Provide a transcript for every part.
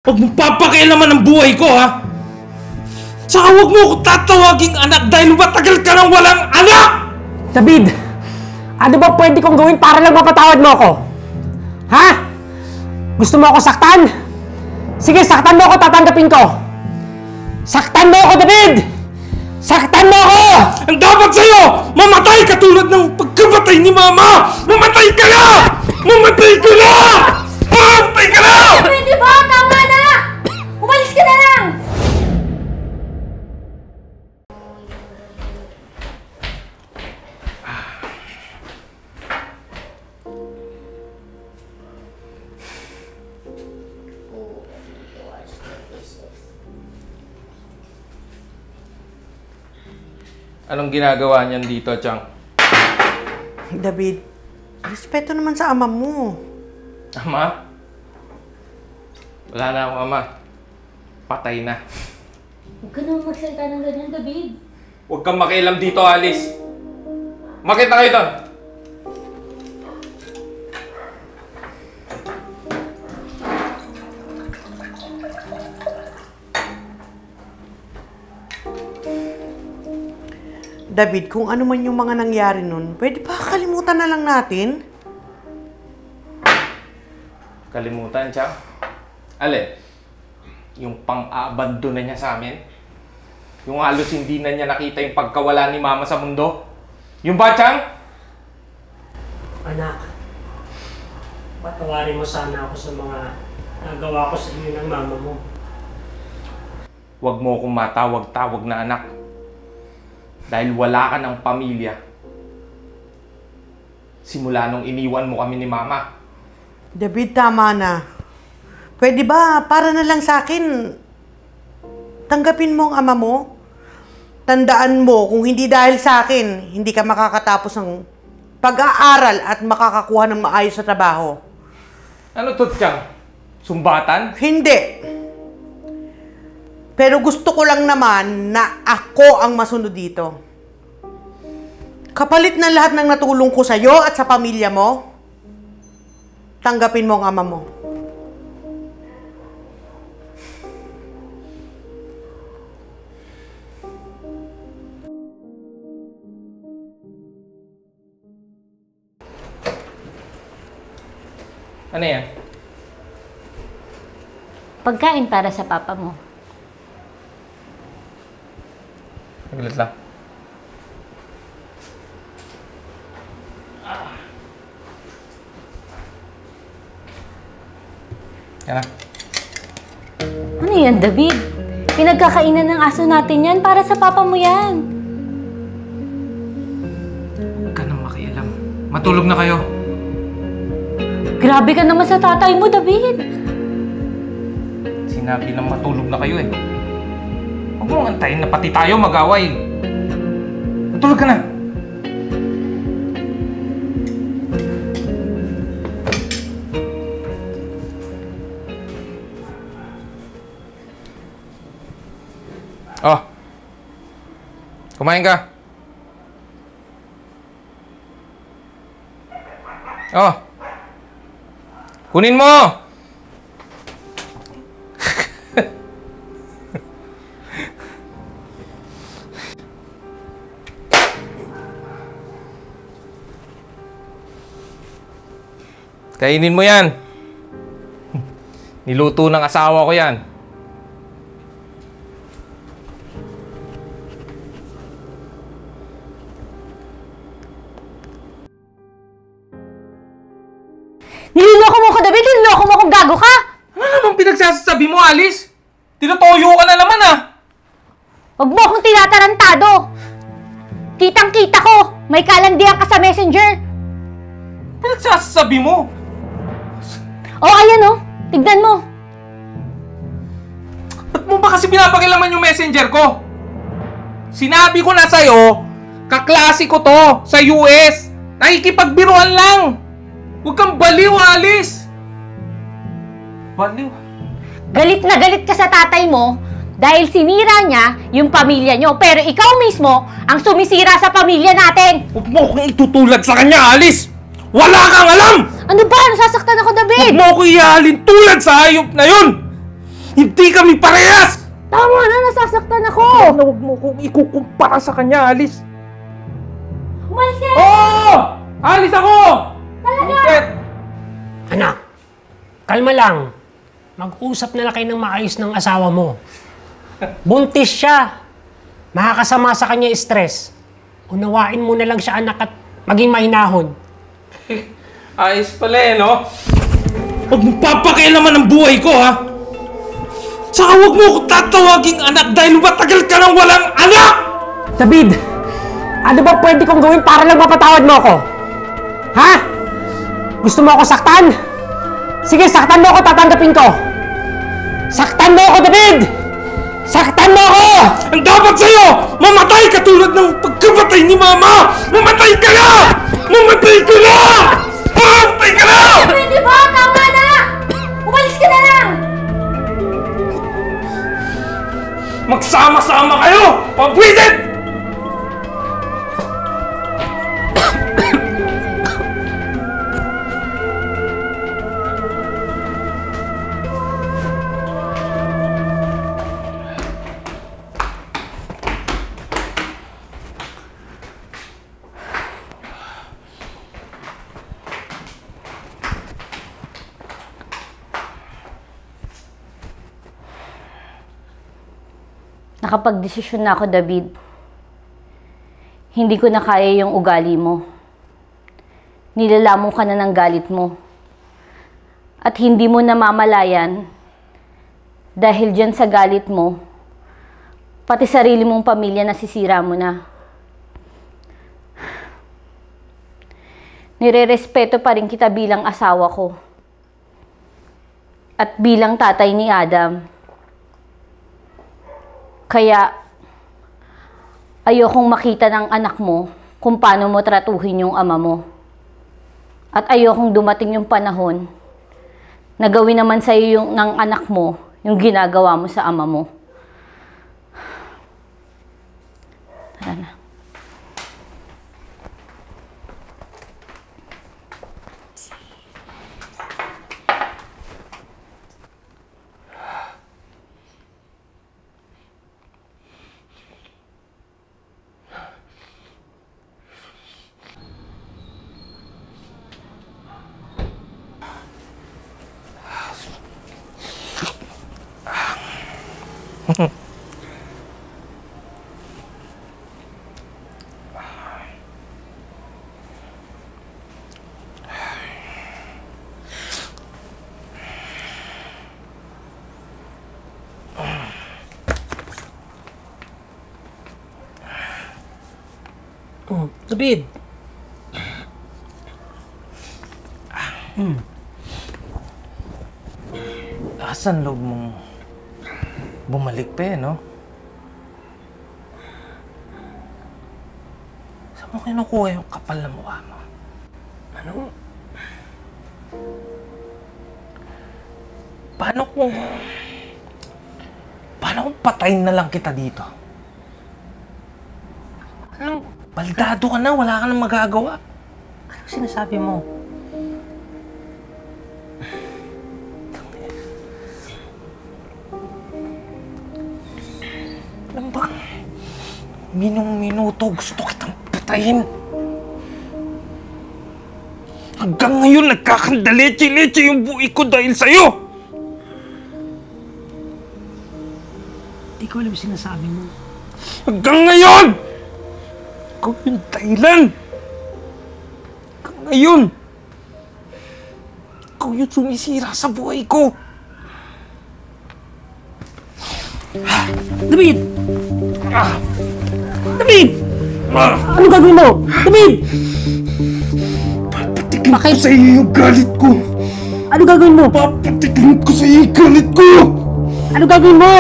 Huwag mong papakialaman ang buhay ko, ha? Saka huwag mo ako tatawaging anak dahil matagal ka nang walang anak! David, ano ba pwede kong gawin para lang mapatawad mo ako? Ha? Gusto mo ako saktan? Sige, saktan mo ako, tatanggapin ko! Saktan mo ako, David! Saktan mo ako! Ang dapat sa'yo, mamatay katulad ng pagkamatay ni Mama! Mamatay ka na! Mamatay ka na! Mamatay ka na! Pwede ba? Tama na! Umalis ka na lang! Anong ginagawa niyan dito, Chang? David, respeto naman sa ama mo. Ama? Wala na akong ama. Patay na. Huwag ka naman magsalita ng ganyan, David. Huwag kang makialam dito, Alice. Makita kayo doon. David, kung ano man yung mga nangyari nun, pwede ba kalimutan na lang natin? Kalimutan, Chang? Alin? Yung pang-abandon na niya sa amin? Yung halos hindi na niya nakita yung pagkawala ni Mama sa mundo? Yung ba, Chang? Anak, patawarin mo sana ako sa mga nagawa ko sa inyo ng mama mo. Huwag mo akong matawag-tawag na anak. Dahil wala ka ng pamilya. Simula nung iniwan mo kami ni Mama. David, tama na. Pwede ba, para na lang sa akin, tanggapin mo ang ama mo? Tandaan mo, kung hindi dahil sa akin, hindi ka makakatapos ng pag-aaral at makakakuha ng maayos sa trabaho. Ano to, Chang? Sumbatan? Hindi. Pero gusto ko lang naman na ako ang masunod dito. Kapalit ng lahat ng natulong ko sa'yo at sa pamilya mo, tanggapin mo ang ama mo. Ano yan? Pagkain para sa papa mo. Naglit lang. Yan na. Ano yan, David? Pinagkakainan ng aso natin yan. Para sa papa mo yan. Huwag ka nang makialam. Matulog na kayo. Grabe ka naman sa tatay mo, David. Sinabi na matulog na kayo eh. Huwag mong antayin na pati tayo mag-away. Matulog ka na. Oh. Kumain ka. Oh. Kunin mo! Kainin mo yan. Niluto ng asawa ko yan. Niloloko mo ko, David. Niloloko mo kung gago ka. Ano namang pinagsasabi mo, Alice? Tinutoyo ka na naman, ah! Huwag mo akong tinatarantado. Kitang-kita ko. May kalandian ka sa messenger. Pinagsasabi mo? Oh, ayan oh. Tignan mo. Ba't mo ba kasi pinapakilaman yung messenger ko? Sinabi ko na sa'yo, kaklase ko to sa US. Nakikipagbiruan lang. Huwag kang baliw, Alice. Baliw? Galit na galit ka sa tatay mo dahil sinira niya yung pamilya niyo. Pero ikaw mismo ang sumisira sa pamilya natin. Huwag mo akong itutulad sa kanya, Alice. Wala kang alam! Ano ba? Nasasaktan ako, David! Huwag mo ako ihalin tulad sa hayop na yun! Hindi kami parehas! Tama na, nasasaktan ako! Na huwag mo kong ikukumpara sa kanya, Alice. Umalis ka! Oo! Alis ako! Talaga? Anak, kalma lang. Mag-usap na lang kayo ng maayos ng asawa mo. Buntis siya. Makakasama sa kanya stress. Unawain mo na lang siya, anak, at maging mahinahon. Ayos pala eh, no? Huwag mo papakialaman ang buhay ko, ha? Saka huwag mo ko tatawaging anak dahil matagal ka nang walang anak! David, ano ba pwede kong gawin para lang mapatawad mo ako? Ha? Gusto mo ako saktan? Sige, saktan mo ako, tatanggapin ko. Saktan mo ako, David! Saktan mo ako! Ang dapat sa'yo, mamatay katulad ng pagkamatay ni Mama! Mamatay ka na! Mamatay ka na! Mamatay ka na! Pwede ba? Tama na! Umalis ka na lang! Magsama-sama kayo! Pabwisit! Nakapag-desisyon na ako, David. Hindi ko na kaya yung ugali mo. Nilalamon ka na ng galit mo. At hindi mo namamalayan dahil dyan sa galit mo, pati sarili mong pamilya nasisira mo na. Nire-respeto pa rin kita bilang asawa ko. At bilang tatay ni Adam. Kaya, ayokong makita ng anak mo kung paano mo tratuhin yung ama mo. At ayokong dumating yung panahon na gawin naman sa'yo yung ng anak mo yung ginagawa mo sa ama mo. Tara na. David! Asan loob mong bumalik pa eh, no? Saan mo kinukuha yung kapal na mukha mo? Ano? Paano kung patayin na lang kita dito? Ano? Baldado ka na, wala ka nang magagawa. Ano sinasabi mo? Alam ba, minuto gusto kitang patayin. Hanggang ngayon nagkakandaleche-leche yung buhay ko dahil sa'yo! Di ko alam sinasabi mo. Hanggang ngayon! Ikaw yung dahilan! Hanggang ngayon! Ikaw yung sumisira sa buhay ko! David! David! Ano gagawin mo? David! Papatikin ko sa iyo yung galit ko! Ano gagawin mo? Papatikin ko sa iyo yung galit ko! Ano gagawin mo?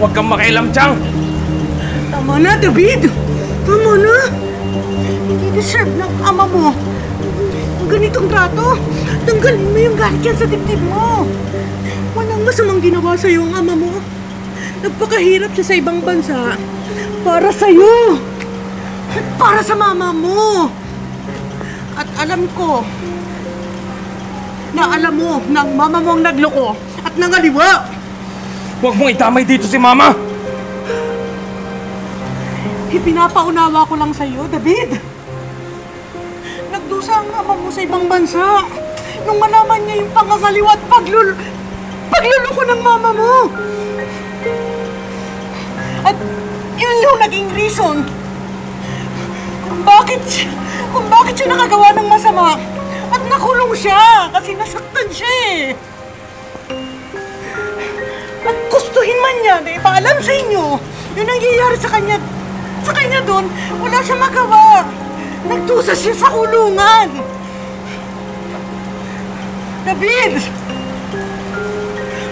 Huwag kang makialam, Chang! Tama na, David! Tama na! Hindi deserve ng ama mo ang ganitong trato. Tanggalin mo yung galit yan sa dibdib mo. Walang masamang ginawa sa'yo ang ama mo. Nagpakahirap siya sa ibang bansa para sa'yo. At para sa mama mo. At alam ko na alam mo na ang mama mo ang nagloko at nangaliwa. Huwag mong itamay dito si Mama! Ipinapaunawa ko lang sa'yo, David. Nagdusa ang ama mo sa ibang bansa nung malaman niya yung pangangaliwa at pagluloko ng mama mo. At yun yung naging reason kung bakit siya nakagawa ng masama at nakulong siya kasi nasaktan siya eh. At gustuhin man niya na ipaalam sa inyo yung nangyayari sa kanya doon, wala siya magawa. Nagdusa siya sa kulungan. David!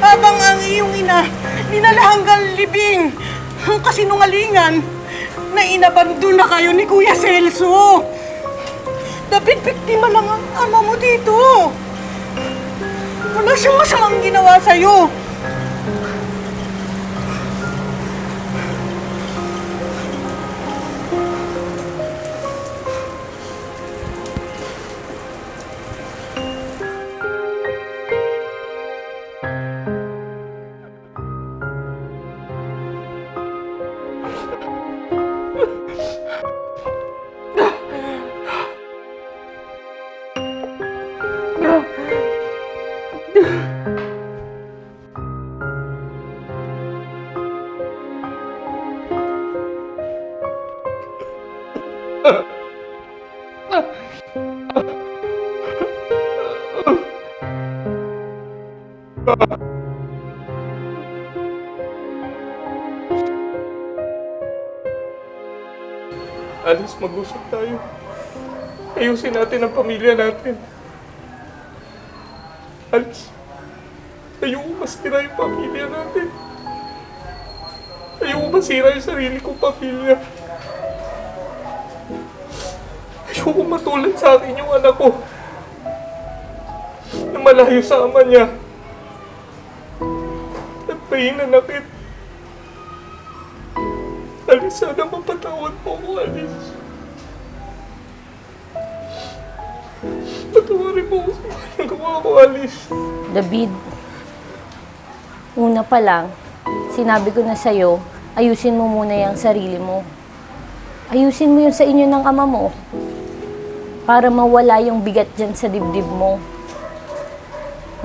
Habang ang iyong ina dinala hanggang libing ang kasinungalingan na inabandon na kayo ni Kuya Celso. David, biktima lang ang ama mo dito. Wala siyang masamang ginawa sa'yo. Alice, mag-usap tayo. Ayusin natin ang pamilya natin. Alice, ayoko masira yung pamilya natin. Ayoko masira yung sarili kong pamilya. Ayoko matulad sa akin yung anak ko na malayo sa ama niya at pahinanakit. Alice, sana mapatawad mo ako, Alice. Patawarin mo ako sa ginagawa ko, Alice. David, una pa lang, sinabi ko na sa'yo, ayusin mo muna yung sarili mo. Ayusin mo yung sa inyo ng ama mo para mawala yung bigat dyan sa dibdib mo.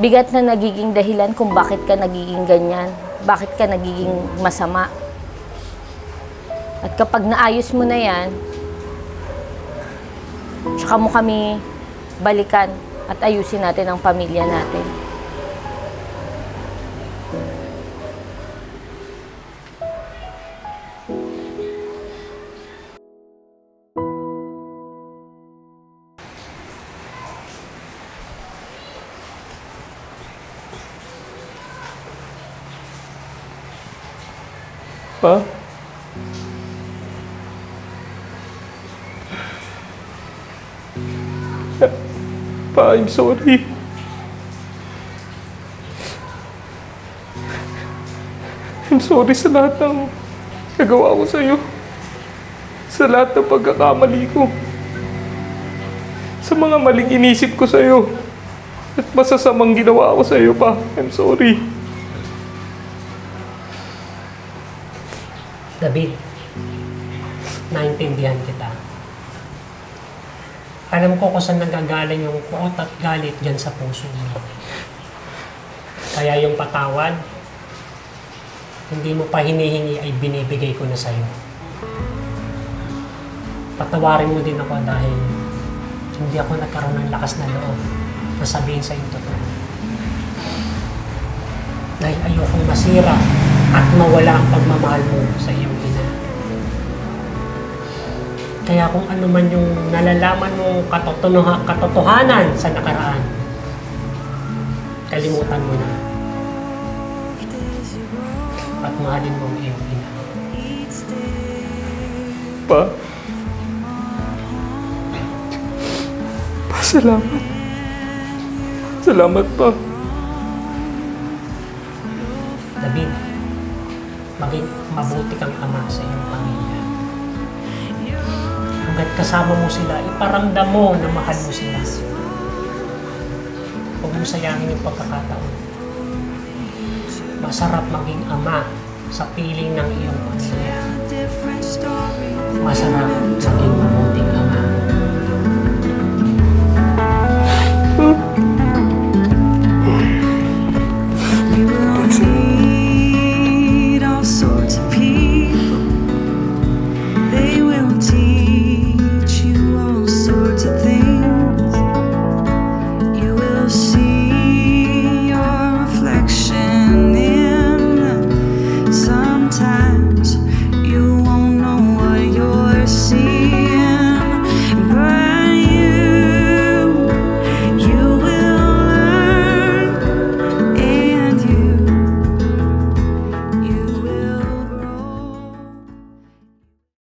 Bigat na nagiging dahilan kung bakit ka nagiging ganyan, bakit ka nagiging masama. At kapag naayos mo na yan, tsaka mo kami balikan at ayusin natin ang pamilya natin. Pa? Pa, I'm sorry. I'm sorry sa lahat ng nagawa ko sa'yo. Sa lahat ng pagkakamali ko. Sa mga maling inisip ko sa'yo. At masasamang ginawa ko sa'yo, Pa. I'm sorry. David, naintindihan kita. Alam ko kung saan nanggagaling yung kuot at galit dyan sa puso mo. Kaya yung patawad, hindi mo pa hinihingi ay binibigay ko na sa'yo. Patawarin mo din ako dahil hindi ako nagkaroon ng lakas na loob na sabihin sa'yo totoo. Dahil ayokong masira at mawala ang pagmamahal mo sa iyong ina. Kaya kung ano man yung nalalaman mo katotohanan sa nakaraan, kalimutan mo na. At mahalin mo ang iyong ina. Pa. Salamat. Salamat pa. David, maging mabuti kang ama sa iyong pamilya. Hanggat kasama mo sila, iparamdam mo na mahal mo sila. Huwag mo sayangin yung pagkakataon. Masarap maging ama sa piling ng iyong pamilya. Masarap maging ama.